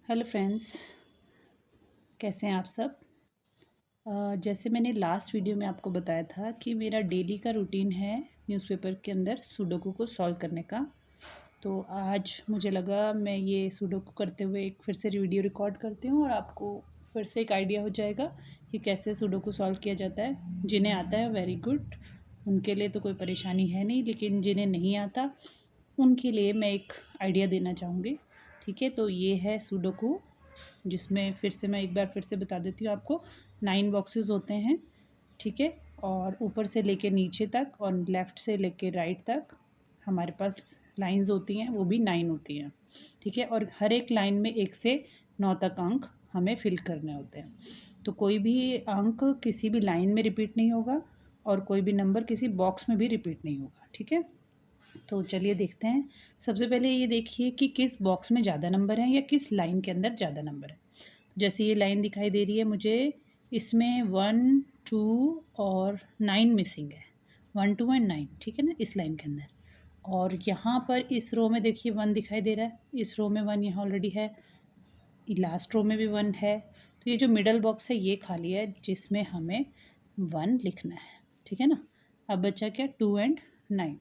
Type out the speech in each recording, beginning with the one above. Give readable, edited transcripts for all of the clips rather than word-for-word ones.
Hello friends, कैसे हैं आप सब। जैसे मैंने लास्ट वीडियो में आपको बताया था कि मेरा डेली का रूटीन है न्यूज़पेपर के अंदर सुडोकू को सॉल्व करने का। तो आज मुझे लगा मैं ये सुडोकू करते हुए एक फिर से वीडियो रिकॉर्ड करती हूँ और आपको फिर से एक आइडिया हो जाएगा कि कैसे सुडोकू सॉल्व किया जाता है। जिन्हें आता है वेरी गुड, उनके लिए तो कोई परेशानी है नहीं, लेकिन जिन्हें नहीं आता उनके लिए मैं एक आइडिया देना चाहूँगी। ठीक है, तो ये है सुडोकू, जिसमें फिर से मैं एक बार फिर से बता देती हूँ आपको। 9 बॉक्सेस होते हैं, ठीक है, और ऊपर से लेके नीचे तक और लेफ़्ट से लेके राइट तक हमारे पास लाइंस होती हैं, वो भी 9 होती हैं, ठीक है। और हर एक लाइन में 1 से 9 तक अंक हमें फिल करने होते हैं। तो कोई भी अंक किसी भी लाइन में रिपीट नहीं होगा और कोई भी नंबर किसी बॉक्स में भी रिपीट नहीं होगा, ठीक है। तो चलिए देखते हैं। सबसे पहले ये देखिए कि किस बॉक्स में ज़्यादा नंबर हैं या किस लाइन के अंदर ज़्यादा नंबर है। जैसे ये लाइन दिखाई दे रही है मुझे, इसमें 1 2 और 9 मिसिंग है। 1 2 एंड 9, ठीक है ना, इस लाइन के अंदर। और यहाँ पर इस रो में देखिए 1 दिखाई दे रहा है, इस रो में 1 यहाँ ऑलरेडी है, लास्ट रो में भी 1 है। तो ये जो मिडल बॉक्स है ये खाली है, जिसमें हमें 1 लिखना है, ठीक है ना। अब बचा क्या, 2 एंड 9।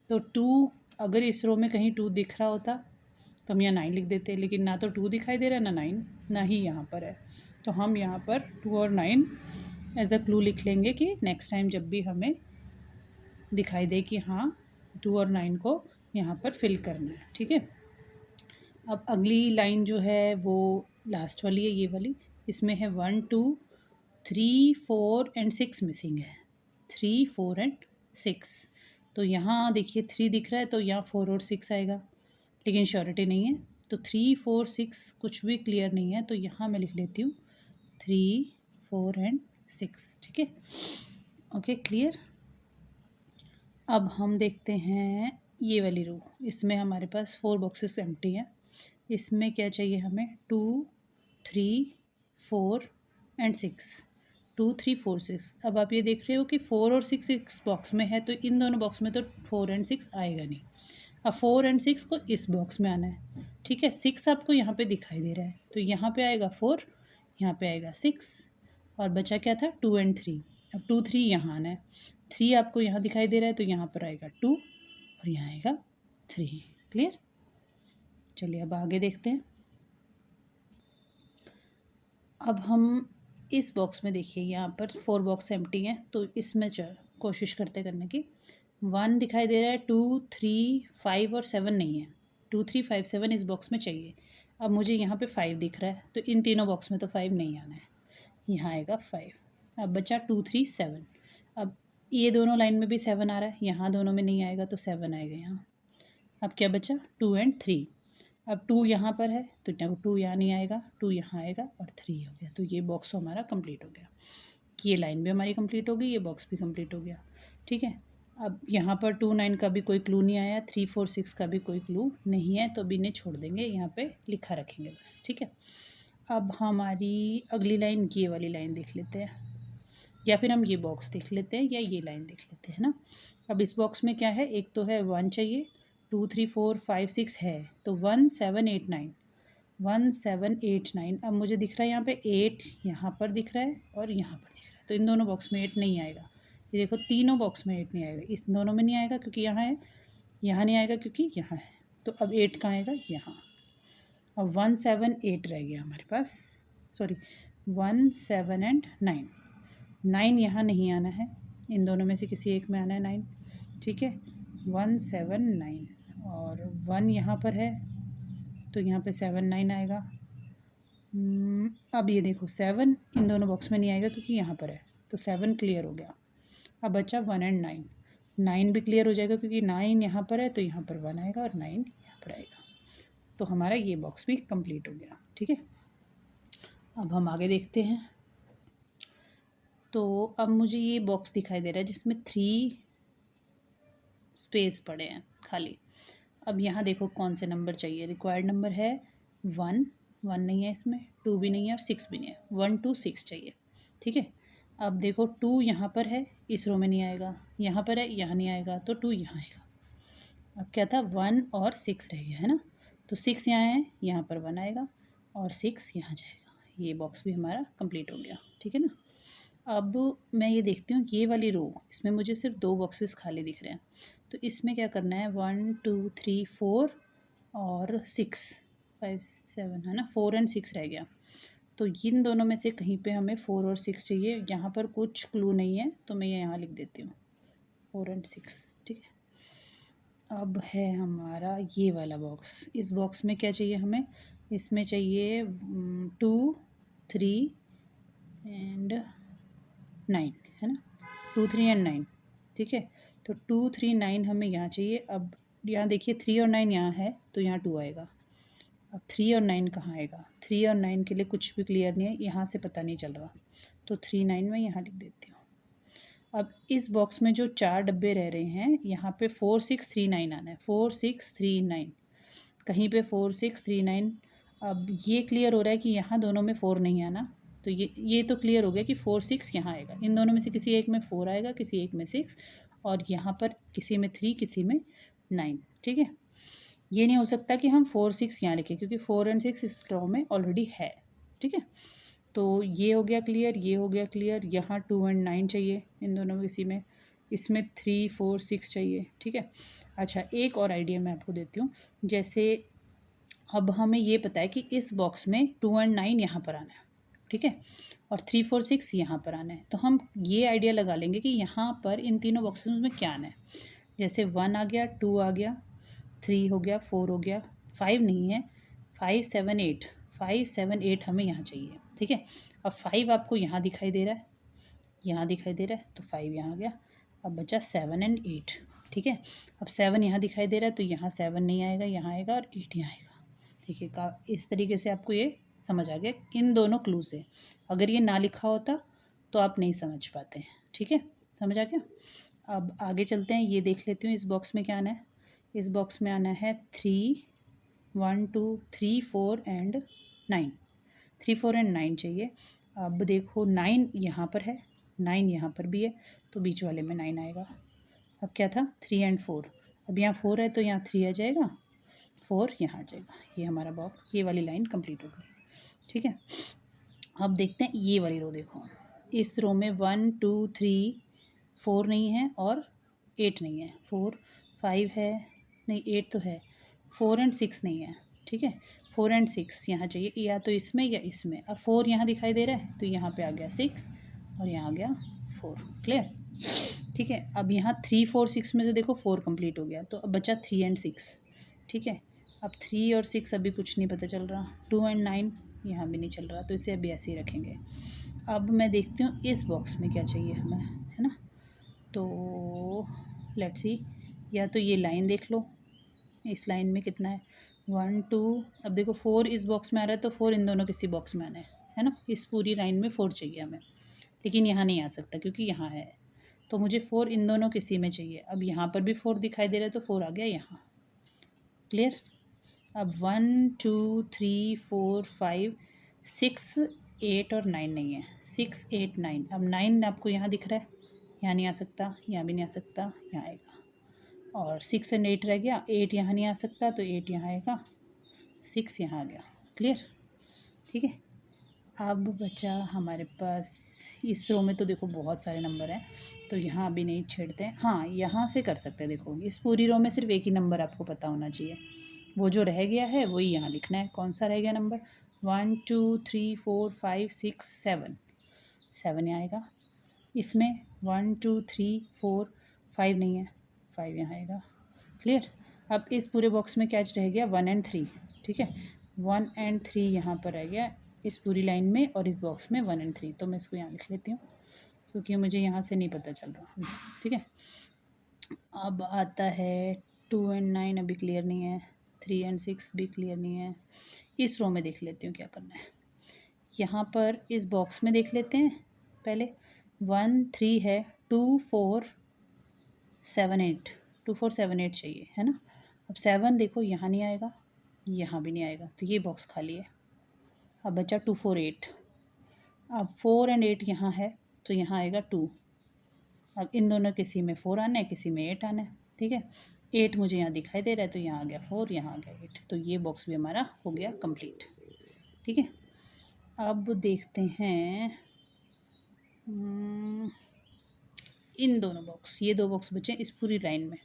तो 2, अगर इस रो में कहीं 2 दिख रहा होता तो हम यहाँ 9 लिख देते, लेकिन ना तो 2 दिखाई दे रहा है ना 9, ना ही यहाँ पर है। तो हम यहाँ पर 2 और 9 एज अ क्लू लिख लेंगे कि नेक्स्ट टाइम जब भी हमें दिखाई दे कि हाँ 2 और 9 को यहाँ पर फिल करना है, ठीक है। अब अगली लाइन जो है वो लास्ट वाली है, ये वाली। इसमें है 1 2 3 4 एंड 6 मिसिंग है, 3 4 एंड 6। तो यहाँ देखिए 3 दिख रहा है तो यहाँ 4 और 6 आएगा, लेकिन श्योरिटी नहीं है। तो 3 4 6 कुछ भी क्लियर नहीं है, तो यहाँ मैं लिख लेती हूँ 3 4 एंड 6, ठीक है। Okay, clear. अब हम देखते हैं ये वाली रो, इसमें हमारे पास 4 बॉक्सेस एम्प्टी हैं। इसमें क्या चाहिए हमें, 2 3 4 एंड 6, 2 3 4 6। अब आप ये देख रहे हो कि 4 और 6 इस बॉक्स में है, तो इन दोनों बॉक्स में तो 4 एंड 6 आएगा नहीं। अब 4 एंड 6 को इस बॉक्स में आना है, ठीक है। 6 आपको यहाँ पे दिखाई दे रहा है, तो यहाँ पे आएगा 4, यहाँ पे आएगा 6, और बचा क्या था, 2 एंड 3। अब 2 3 यहाँ आना है, 3 आपको यहाँ दिखाई दे रहा है, तो यहाँ पर आएगा 2 और यहाँ आएगा 3। क्लियर। चलिए अब आगे देखते हैं। अब हम इस बॉक्स में देखिए, यहाँ पर 4 बॉक्स एम्प्टी हैं, तो इसमें कोशिश करते करने की। 1 दिखाई दे रहा है, 2 3 5 और 7 नहीं है। 2 3 5 7 इस बॉक्स में चाहिए। अब मुझे यहाँ पे 5 दिख रहा है, तो इन तीनों बॉक्स में तो 5 नहीं आना है, यहाँ आएगा 5। अब बचा 2 3 7। अब ये दोनों लाइन में भी 7 आ रहा है, यहाँ दोनों में नहीं आएगा, तो 7 आएगा यहाँ। अब क्या बचा, 2 एंड 3। अब 2 यहाँ पर है तो 2 यहाँ नहीं आएगा, 2 यहाँ आएगा और 3 हो गया। तो ये बॉक्स हमारा कंप्लीट हो गया, ये लाइन भी हमारी कंप्लीट हो गई, ये बॉक्स भी कंप्लीट हो गया, ठीक है। अब यहाँ पर 2 9 का भी कोई क्लू नहीं आया, 3 4 6 का भी कोई क्लू नहीं है, तो भी इन्हें छोड़ देंगे, यहाँ पे लिखा रखेंगे बस, ठीक है। अब हमारी अगली लाइन ये वाली लाइन देख लेते हैं, या फिर हम ये बॉक्स देख लेते हैं या ये लाइन देख लेते हैं ना। अब इस बॉक्स में क्या है, एक तो है 1 चाहिए, 2 3 4 5 6 है, तो 1 7 8 9, 1 7 8 9। अब मुझे दिख रहा है यहाँ पे 8 यहाँ पर दिख रहा है और यहाँ पर दिख रहा है, तो इन दोनों बॉक्स में 8 नहीं आएगा। ये देखो तीनों बॉक्स में 8 नहीं आएगा, इस दोनों में नहीं आएगा क्योंकि यहाँ है, यहाँ नहीं आएगा क्योंकि यहाँ है। तो अब 8 कहाँ आएगा, यहाँ। अब 1 7 8 रह गया हमारे पास, सॉरी 1 7 एंड 9। 9 यहाँ नहीं आना है, इन दोनों में से किसी एक में आना है 9, ठीक है। 1 7 9 और 1 यहाँ पर है, तो यहाँ पे 7 9 आएगा। अब ये देखो 7 इन दोनों बॉक्स में नहीं आएगा क्योंकि यहाँ पर है, तो 7 क्लियर हो गया। अब बचा 1 एंड 9, 9 भी क्लियर हो जाएगा क्योंकि 9 यहाँ पर है, तो यहाँ पर 1 आएगा और 9 यहाँ पर आएगा। तो हमारा ये बॉक्स भी कंप्लीट हो गया, ठीक है। अब हम आगे देखते हैं। तो अब मुझे ये बॉक्स दिखाई दे रहा है जिसमें 3 स्पेस पड़े हैं खाली। अब यहाँ देखो कौन से नंबर चाहिए, रिक्वायर्ड नंबर है 1, 1 नहीं है इसमें, 2 भी नहीं है और 6 भी नहीं है, 1 2 6 चाहिए, ठीक है। अब देखो 2 यहाँ पर है, इस रो में नहीं आएगा, यहाँ पर है, यहाँ नहीं आएगा, तो 2 यहाँ आएगा। अब क्या था, 1 और 6 रह गया है ना, तो 6 यहाँ है, यहाँ पर 1 आएगा और 6 यहाँ जाएगा। ये बॉक्स भी हमारा कंप्लीट हो गया, ठीक है ना। अब मैं ये देखती हूँ ये वाली रो, इसमें मुझे सिर्फ 2 बॉक्सेस खाली दिख रहे हैं, तो इसमें क्या करना है, 1 2 3 4 और 6 5 7 है ना, 4 एंड 6 रह गया। तो इन दोनों में से कहीं पे हमें 4 और 6 चाहिए। यहाँ पर कुछ क्लू नहीं है तो मैं ये यहाँ लिख देती हूँ 4 एंड 6, ठीक है। अब है हमारा ये वाला बॉक्स। इस बॉक्स में क्या चाहिए हमें, इसमें चाहिए 2 3 एंड 9 है ना, 2 3 एंड 9, ठीक है। तो 2 3 9 हमें यहाँ चाहिए। अब यहाँ देखिए 3 और 9 यहाँ है तो यहाँ 2 आएगा। अब 3 और 9 कहाँ आएगा, 3 और 9 के लिए कुछ भी क्लियर नहीं है, यहाँ से पता नहीं चल रहा, तो 3 9 में यहाँ लिख देती हूँ। अब इस बॉक्स में जो 4 डब्बे रह रहे हैं, यहाँ पे 4 6 3 9 आना है, 4 6 3 9, कहीं पे 4 6 3 9। अब ये क्लियर हो रहा है कि यहाँ दोनों में 4 नहीं आना, तो ये तो क्लियर हो गया कि 4 6 यहाँ आएगा। इन दोनों में से किसी एक में 4 आएगा, किसी एक में 6, और यहाँ पर किसी में 3 किसी में 9, ठीक है। ये नहीं हो सकता कि हम 4 6 यहाँ लिखें, क्योंकि 4 एंड 6 इस रो में ऑलरेडी है, ठीक है। तो ये हो गया क्लियर, ये हो गया क्लियर। यहाँ 2 एंड 9 चाहिए इन दोनों में किसी में, इसमें 3 4 6 चाहिए, ठीक है। अच्छा, एक और आइडिया मैं आपको देती हूँ। जैसे अब हमें ये पता है कि इस बॉक्स में 2 एंड 9 यहाँ पर आना है, ठीक है, और 3 4 6 यहाँ पर आना है। तो हम ये आइडिया लगा लेंगे कि यहाँ पर इन तीनों बॉक्सेस में क्या आना है। जैसे 1 आ गया, 2 आ गया, 3 हो गया, 4 हो गया, 5 नहीं है, 5 7 8, 5 7 8 हमें यहाँ चाहिए, ठीक है। अब 5 आपको यहाँ दिखाई दे रहा है, यहाँ दिखाई दे रहा है, तो 5 यहाँ आ गया। अब बचा 7 एंड 8, ठीक है। अब 7 यहाँ दिखाई दे रहा है, तो यहाँ 7 नहीं आएगा, यहाँ आएगा, और 8 यहाँ आएगा, ठीक है। इस तरीके से आपको ये समझ आ गया इन दोनों क्लू से। अगर ये ना लिखा होता तो आप नहीं समझ पाते हैं, ठीक है, समझ आ गया। अब आगे चलते हैं, ये देख लेती हूँ इस बॉक्स में क्या आना है। इस बॉक्स में आना है 3 1 2 3 4 एंड 9, 3 4 एंड 9 चाहिए। अब देखो 9 यहाँ पर है, 9 यहाँ पर भी है, तो बीच वाले में 9 आएगा। अब क्या था, 3 एंड 4, अब यहाँ 4 है तो यहाँ 3 आ जाएगा, 4 यहाँ आ जाएगा। ये हमारा बॉक्स, ये वाली लाइन कंप्लीट हो गई, ठीक है। अब देखते हैं ये वाली रो, देखो इस रो में 1 2 3 4 नहीं है और 8 नहीं है, 4 5 है नहीं, 8 तो है, 4 एंड 6 नहीं है, ठीक है। 4 एंड 6 यहाँ चाहिए, या तो इसमें या इसमें। अब 4 यहाँ दिखाई दे रहा है, तो यहाँ पे आ गया 6 और यहाँ आ गया 4, क्लियर, ठीक है। अब यहाँ 3 4 6 में से देखो 4 कंप्लीट हो गया, तो अब बचा 3 एंड 6, ठीक है। अब 3 और 6 अभी कुछ नहीं पता चल रहा, 2 एंड 9 यहाँ भी नहीं चल रहा, तो इसे अभी ऐसे ही रखेंगे। अब मैं देखती हूँ इस बॉक्स में क्या चाहिए हमें, है ना। तो लेट्स सी, या तो ये लाइन देख लो, इस लाइन में कितना है, 1 2, अब देखो 4 इस बॉक्स में आ रहा है, तो 4 इन दोनों किसी बॉक्स में आना है ना। इस पूरी लाइन में 4 चाहिए हमें, लेकिन यहाँ नहीं आ सकता क्योंकि यहाँ है, तो मुझे 4 इन दोनों किसी में चाहिए। अब यहाँ पर भी 4 दिखाई दे रहा है, तो 4 आ गया यहाँ, क्लियर। अब 1 2 3 4 5 6 8 और 9 नहीं है, 6 8 9। अब 9 आपको यहाँ दिख रहा है, यहाँ नहीं आ सकता, यहाँ भी नहीं आ सकता, यहाँ आएगा, और 6 एंड 8 रह गया, 8 यहाँ नहीं आ सकता, तो 8 यहाँ आएगा, 6 यहाँ आ गया, क्लियर, ठीक है। अब बचा हमारे पास इस रो में, तो देखो बहुत सारे नंबर हैं, तो यहाँ अभी नहीं छेड़ते हैं। हाँ, यहाँ से कर सकते हैं, देखो इस पूरी रो में सिर्फ एक ही नंबर आपको पता होना चाहिए, वो जो रह गया है वही यहाँ लिखना है। कौन सा रह गया नंबर, 1 2 3 4 5 6 7, 7 यहाँ आएगा। इसमें 1 2 3 4 5 नहीं है, 5 यहाँ आएगा, क्लियर। अब इस पूरे बॉक्स में क्या रह गया, 1 एंड 3, ठीक है, 1 एंड 3 यहाँ पर रह गया इस पूरी लाइन में, और इस बॉक्स में 1 एंड 3, तो मैं इसको यहाँ लिख लेती हूँ क्योंकि मुझे यहाँ से नहीं पता चल रहा, ठीक है। अब आता है 2 एंड 9, अभी क्लियर नहीं है, 3 एंड 6 भी क्लियर नहीं है। इस रो में देख लेती हूँ क्या करना है। यहाँ पर इस बॉक्स में देख लेते हैं पहले, 1 3 है, 2 4 7 8, 2 4 7 8 चाहिए, है ना। अब 7 देखो यहाँ नहीं आएगा, यहाँ भी नहीं आएगा, तो ये बॉक्स खाली है। अब बचा 2 4 8, अब 4 एंड 8 यहाँ है, तो यहाँ आएगा 2। अब इन दोनों किसी में 4 आना है, किसी में 8 आना है, ठीक है। 8 मुझे यहाँ दिखाई दे रहा है, तो यहाँ आ गया 4, यहाँ आ गया 8, तो ये बॉक्स भी हमारा हो गया कंप्लीट, ठीक है, अब देखते हैं इन दोनों बॉक्स, ये 2 बॉक्स बचे इस पूरी लाइन में।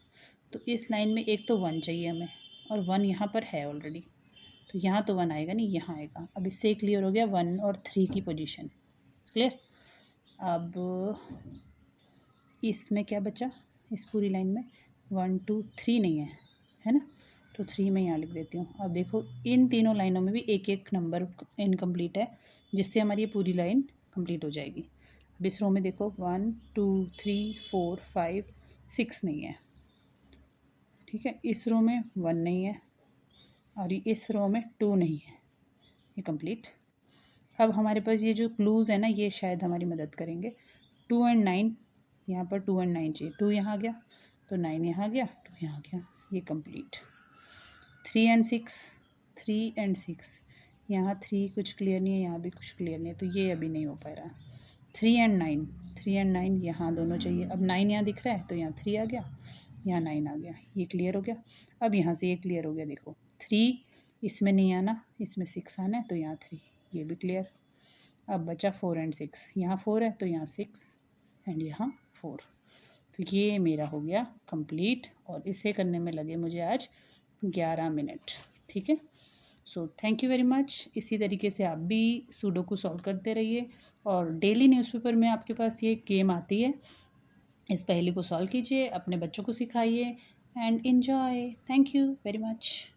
तो इस लाइन में एक तो 1 चाहिए हमें, और 1 यहाँ पर है ऑलरेडी, तो यहाँ तो 1 आएगा नहीं, यहाँ आएगा। अब इससे क्लियर हो गया 1 और 3 की पोजीशन, क्लियर। अब इसमें क्या बचा, इस पूरी लाइन में 1 2 3 नहीं है ना, तो 3 मैं यहाँ लिख देती हूँ। अब देखो इन तीनों लाइनों में भी एक एक नंबर इनकम्प्लीट है, जिससे हमारी ये पूरी लाइन कंप्लीट हो जाएगी। अब इस रो में देखो 1 2 3 4 5 6 नहीं है, ठीक है। इस रो में 1 नहीं है, और इस रो में 2 नहीं है, ये कंप्लीट। अब हमारे पास ये जो क्लूज़ है ना, ये शायद हमारी मदद करेंगे। 2 एंड 9, यहाँ पर 2 एंड 9 चाहिए, 2 यहाँ आ गया तो 9 यहाँ आ गया, 2 यहाँ आ गया, ये कंप्लीट। 3 एंड 6, 3 एंड 6, यहाँ 3 कुछ क्लियर नहीं है, यहाँ भी कुछ क्लियर नहीं है, तो ये अभी नहीं हो पा रहा। 3 एंड 9, 3 एंड 9 यहाँ दोनों चाहिए। अब 9 यहाँ दिख रहा है तो यहाँ 3 आ गया, यहाँ 9 आ गया, ये क्लियर हो गया। अब यहाँ से ये क्लियर हो गया, देखो 3 इसमें नहीं आना, इसमें 6 आना है, तो यहाँ 3, ये भी क्लियर। अब बचा 4 एंड 6, यहाँ 4 है तो यहाँ 6 एंड यहाँ 4, तो ये मेरा हो गया कंप्लीट। और इसे करने में लगे मुझे आज 11 मिनट, ठीक है। So thank you very much. इसी तरीके से आप भी सुडोकू सॉल्व करते रहिए, और डेली न्यूज़पेपर में आपके पास ये गेम आती है, इस पहेली को सॉल्व कीजिए, अपने बच्चों को सिखाइए, and enjoy. Thank you very much.